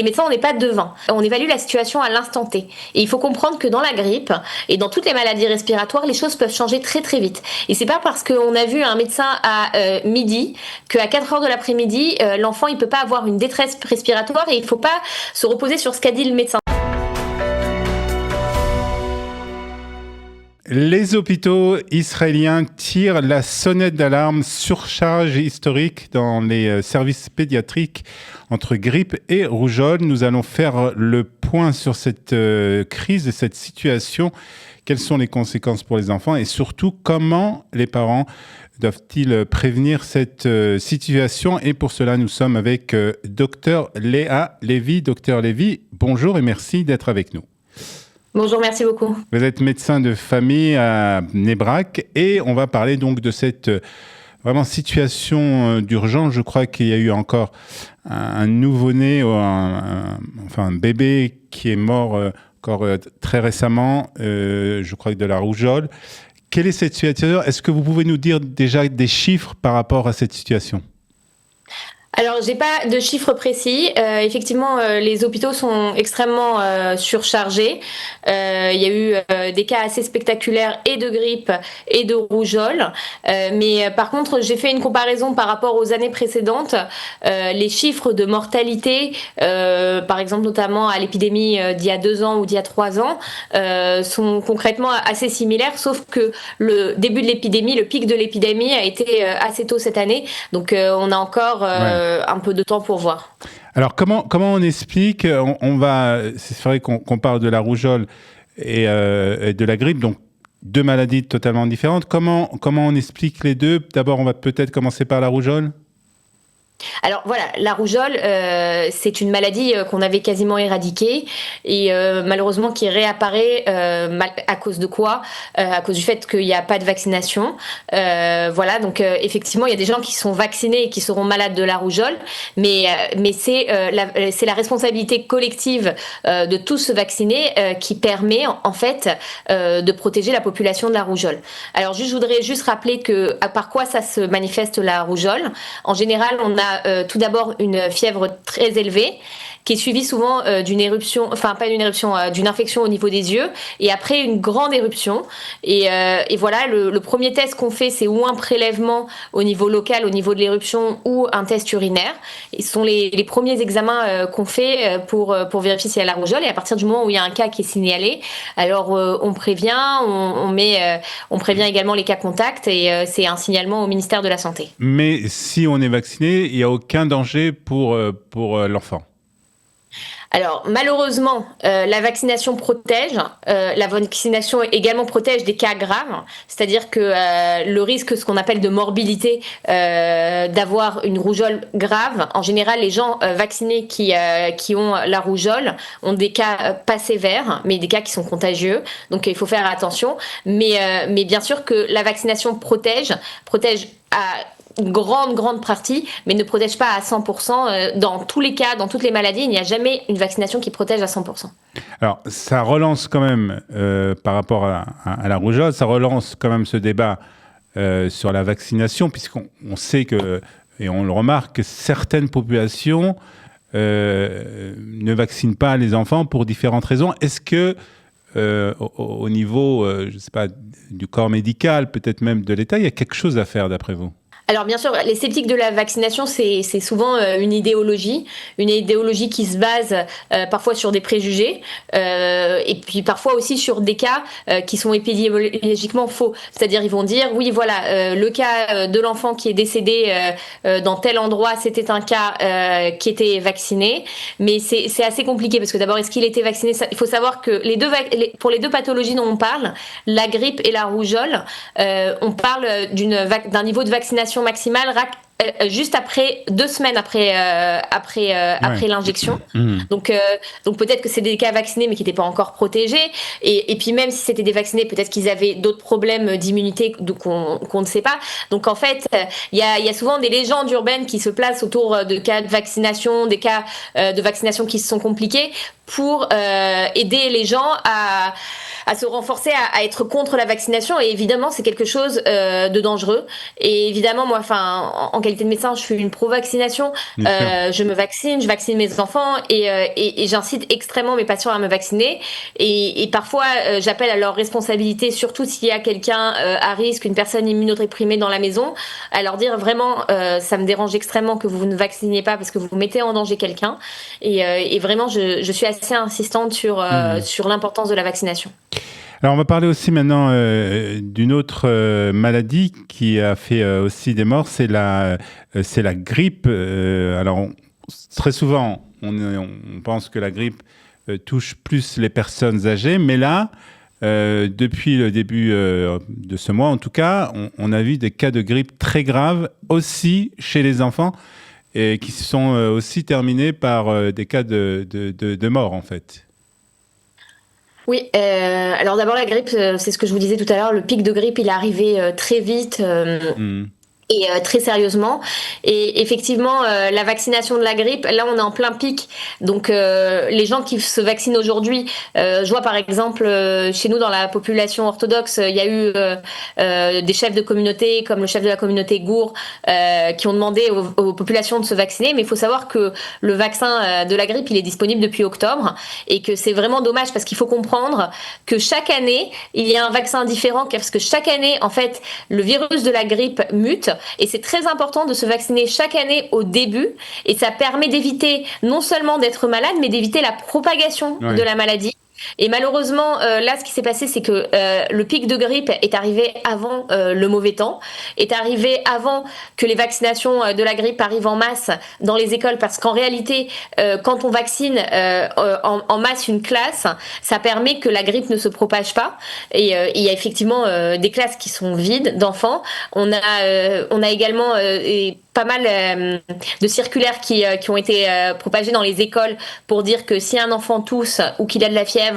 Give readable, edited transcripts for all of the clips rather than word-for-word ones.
Les médecins, on n'est pas devin. On évalue la situation à l'instant T. Et il faut comprendre que dans la grippe et dans toutes les maladies respiratoires, les choses peuvent changer très très vite. Et c'est pas parce qu'on a vu un médecin à midi qu'à 4 heures de l'après-midi, l'enfant il peut pas avoir une détresse respiratoire et il faut pas se reposer sur ce qu'a dit le médecin. Les hôpitaux israéliens tirent la sonnette d'alarme, surcharge historique dans les services pédiatriques entre grippe et rougeole. Nous allons faire le point sur cette crise et cette situation. Quelles sont les conséquences pour les enfants et surtout comment les parents doivent-ils prévenir cette situation? Et pour cela, nous sommes avec Dr Léa Lévy. Dr Lévy, bonjour et merci d'être avec nous. Bonjour, merci beaucoup. Vous êtes médecin de famille à Bnei-Brak et on va parler donc de cette vraiment situation d'urgence. Je crois qu'il y a eu encore un nouveau-né, un bébé qui est mort encore très récemment, je crois que de la rougeole. Quelle est cette situation? Est-ce que vous pouvez nous dire déjà des chiffres par rapport à cette situation? Alors, j'ai pas de chiffres précis. Effectivement, les hôpitaux sont extrêmement surchargés. Il y a eu des cas assez spectaculaires et de grippe et de rougeole. Mais par contre, j'ai fait une comparaison par rapport aux années précédentes. Les chiffres de mortalité, par exemple notamment à l'épidémie d'il y a 2 ans ou d'il y a 3 ans, sont concrètement assez similaires, sauf que le début de l'épidémie, le pic de l'épidémie a été assez tôt cette année. Donc, on a encore un peu de temps pour voir. Alors, comment on explique, c'est vrai qu'on parle de la rougeole et de la grippe, donc 2 maladies totalement différentes. Comment on explique les deux? D'abord, on va peut-être commencer par la rougeole. Alors voilà, la rougeole, c'est une maladie qu'on avait quasiment éradiquée et malheureusement qui réapparaît à cause de quoi? À cause du fait qu'il n'y a pas de vaccination. Voilà, donc effectivement, il y a des gens qui sont vaccinés et qui seront malades de la rougeole, mais c'est la responsabilité collective de tous se vacciner qui permet en fait de protéger la population de la rougeole. Alors je voudrais juste rappeler que par quoi ça se manifeste la rougeole. En général, on a tout d'abord une fièvre très élevée qui est suivie souvent d'une éruption, enfin pas d'une éruption, d'une infection au niveau des yeux et après une grande éruption et voilà, le premier test qu'on fait c'est ou un prélèvement au niveau local, au niveau de l'éruption ou un test urinaire. Et ce sont les premiers examens qu'on fait pour vérifier s'il y a la rougeole et à partir du moment où il y a un cas qui est signalé, alors on prévient, on prévient également les cas contacts et c'est un signalement au ministère de la Santé. Mais si on est vacciné, il n'y a aucun danger pour l'enfant? Alors malheureusement, la vaccination protège. La vaccination également protège des cas graves, c'est-à-dire que le risque, ce qu'on appelle de morbidité, d'avoir une rougeole grave, en général, les gens vaccinés qui ont la rougeole ont des cas pas sévères, mais des cas qui sont contagieux. Donc il faut faire attention. Mais bien sûr que la vaccination protège à une grande partie, mais ne protège pas à 100%. Dans tous les cas, dans toutes les maladies, il n'y a jamais une vaccination qui protège à 100%. Alors, ça relance quand même, par rapport à la rougeole, ça relance quand même ce débat sur la vaccination, puisqu'on sait que, et on le remarque, que certaines populations ne vaccinent pas les enfants pour différentes raisons. Est-ce que au niveau, je ne sais pas, du corps médical, peut-être même de l'État, il y a quelque chose à faire d'après vous? Alors bien sûr, les sceptiques de la vaccination, c'est souvent une idéologie qui se base parfois sur des préjugés et puis parfois aussi sur des cas qui sont épidémiologiquement faux. C'est-à-dire ils vont dire oui voilà le cas de l'enfant qui est décédé dans tel endroit, c'était un cas qui était vacciné, mais c'est assez compliqué parce que d'abord est-ce qu'il était vacciné? Il faut savoir que pour les deux pathologies dont on parle, la grippe et la rougeole, on parle d'un niveau de vaccination maximale juste après 2 semaines après l'injection. Donc peut-être que c'est des cas vaccinés mais qui n'étaient pas encore protégés et puis même si c'était des vaccinés, peut-être qu'ils avaient d'autres problèmes d'immunité qu'on ne sait pas. Donc en fait, il y a souvent des légendes urbaines qui se placent autour de cas de vaccination, des cas de vaccination qui sont compliqués pour aider les gens à à se renforcer, à être contre la vaccination. Et évidemment, c'est quelque chose de dangereux. Et évidemment, moi, en qualité de médecin, je suis une pro-vaccination. Je me vaccine, je vaccine mes enfants et j'incite extrêmement mes patients à me vacciner. Et parfois, j'appelle à leur responsabilité, surtout s'il y a quelqu'un à risque, une personne immunodéprimée dans la maison, à leur dire vraiment, ça me dérange extrêmement que vous ne vacciniez pas parce que vous mettez en danger quelqu'un. Et vraiment, je suis assez insistante sur l'importance de la vaccination. Alors, on va parler aussi maintenant d'une autre maladie qui a fait aussi des morts, c'est la grippe. Très souvent, on pense que la grippe touche plus les personnes âgées, mais là, depuis le début de ce mois, en tout cas, on a vu des cas de grippe très graves aussi chez les enfants et qui se sont aussi terminés par des cas de mort, en fait. Oui, alors d'abord la grippe, c'est ce que je vous disais tout à l'heure, le pic de grippe, il est arrivé très vite. Et très sérieusement. Et effectivement, la vaccination de la grippe, là, on est en plein pic. Donc, les gens qui se vaccinent aujourd'hui, je vois par exemple, chez nous, dans la population orthodoxe, il y a eu des chefs de communauté, comme le chef de la communauté Gour, qui ont demandé aux populations de se vacciner. Mais il faut savoir que le vaccin de la grippe, il est disponible depuis octobre et que c'est vraiment dommage parce qu'il faut comprendre que chaque année, il y a un vaccin différent parce que chaque année, en fait, le virus de la grippe mute. Et c'est très important de se vacciner chaque année au début et ça permet d'éviter non seulement d'être malade mais d'éviter la propagation de la maladie. Et malheureusement, là, ce qui s'est passé, c'est que le pic de grippe est arrivé avant le mauvais temps, est arrivé avant que les vaccinations de la grippe arrivent en masse dans les écoles, parce qu'en réalité, quand on vaccine en masse une classe, ça permet que la grippe ne se propage pas. Et il y a effectivement des classes qui sont vides d'enfants. On a également pas mal de circulaires qui ont été propagées dans les écoles pour dire que si un enfant tousse ou qu'il a de la fièvre,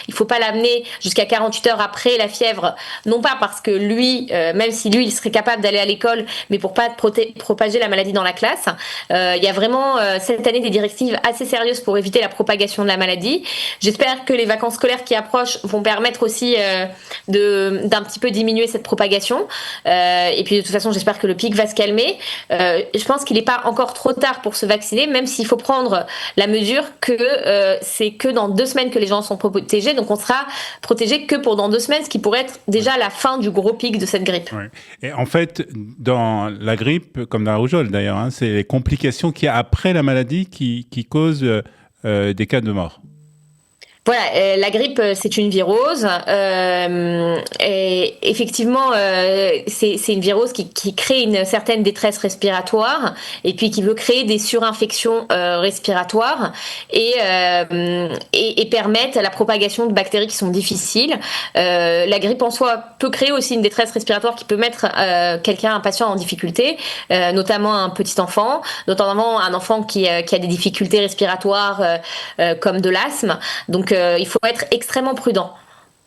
il faut pas l'amener jusqu'à 48 heures après la fièvre, non pas parce que lui, même si lui il serait capable d'aller à l'école, mais pour pas propager la maladie dans la classe. Il y a vraiment cette année des directives assez sérieuses pour éviter la propagation de la maladie. J'espère que les vacances scolaires qui approchent vont permettre aussi d'un petit peu diminuer cette propagation. Et puis de toute façon, j'espère que le pic va se calmer. Je pense qu'il n'est pas encore trop tard pour se vacciner, même s'il faut prendre la mesure que c'est que dans 2 semaines que les gens sont protégés, donc on sera protégé que pour dans 2 semaines, ce qui pourrait être déjà la fin du gros pic de cette grippe. Ouais. Et en fait, dans la grippe, comme dans la rougeole d'ailleurs, hein, c'est les complications qu'il y a après la maladie qui causent des cas de mort. Voilà, la grippe, c'est une virose. Et effectivement, c'est une virose qui crée une certaine détresse respiratoire et puis qui veut créer des surinfections respiratoires et permettre la propagation de bactéries qui sont difficiles. La grippe en soi peut créer aussi une détresse respiratoire qui peut mettre un patient en difficulté, notamment un petit enfant, notamment un enfant qui a des difficultés respiratoires comme de l'asthme. Donc il faut être extrêmement prudent.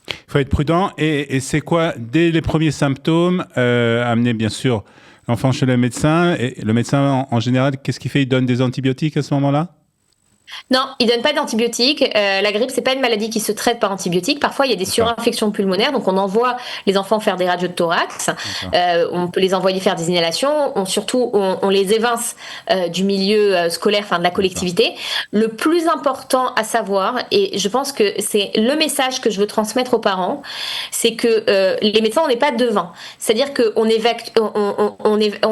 Il faut être prudent et c'est quoi, dès les premiers symptômes, amener bien sûr l'enfant chez le médecin. Et le médecin, en général, qu'est-ce qu'il fait? Il donne des antibiotiques à ce moment-là? Non, ils donnent pas d'antibiotiques. La grippe, c'est pas une maladie qui se traite par antibiotiques. Parfois, il y a des surinfections pulmonaires, donc on envoie les enfants faire des radios de thorax. On peut les envoyer faire des inhalations. On les évince du milieu scolaire, enfin de la collectivité. Le plus important à savoir, et je pense que c'est le message que je veux transmettre aux parents, c'est que les médecins, on n'est pas devin. C'est-à-dire qu'on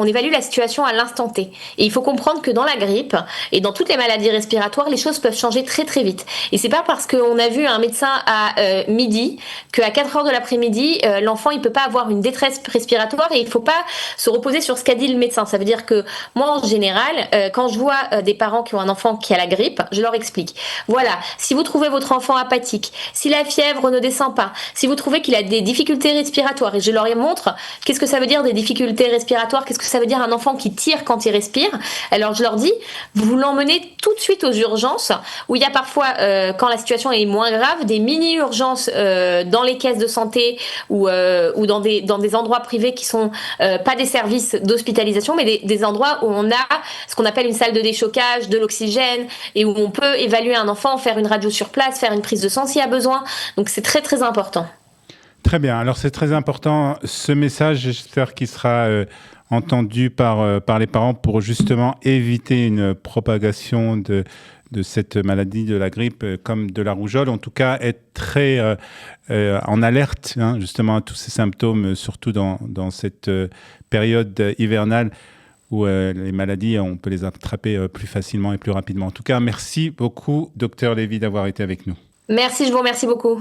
évalue la situation à l'instant T. Et il faut comprendre que dans la grippe et dans toutes les maladies respiratoires, les choses peuvent changer très très vite. Et c'est pas parce qu'on a vu un médecin à midi qu'à 4 heures de l'après-midi, l'enfant il peut pas avoir une détresse respiratoire et il faut pas se reposer sur ce qu'a dit le médecin. Ça veut dire que moi en général, quand je vois des parents qui ont un enfant qui a la grippe, je leur explique. Voilà, si vous trouvez votre enfant apathique, si la fièvre ne descend pas, si vous trouvez qu'il a des difficultés respiratoires, et je leur montre qu'est-ce que ça veut dire des difficultés respiratoires, qu'est-ce que ça veut dire un enfant qui tire quand il respire. Alors je leur dis, vous l'emmenez tout de suite aux urgences urgences, où il y a parfois, quand la situation est moins grave, des mini-urgences dans les caisses de santé ou dans des endroits privés qui sont pas des services d'hospitalisation, mais des endroits où on a ce qu'on appelle une salle de déchocage, de l'oxygène, et où on peut évaluer un enfant, faire une radio sur place, faire une prise de sang s'il y a besoin. Donc c'est très très important. Très bien. Alors c'est très important ce message. J'espère qu'il sera entendu par les parents pour justement éviter une propagation de cette maladie de la grippe comme de la rougeole. En tout cas, être très en alerte justement à tous ces symptômes, surtout dans cette période hivernale où les maladies, on peut les attraper plus facilement et plus rapidement. En tout cas, merci beaucoup, Dr Lévy, d'avoir été avec nous. Merci, je vous remercie beaucoup.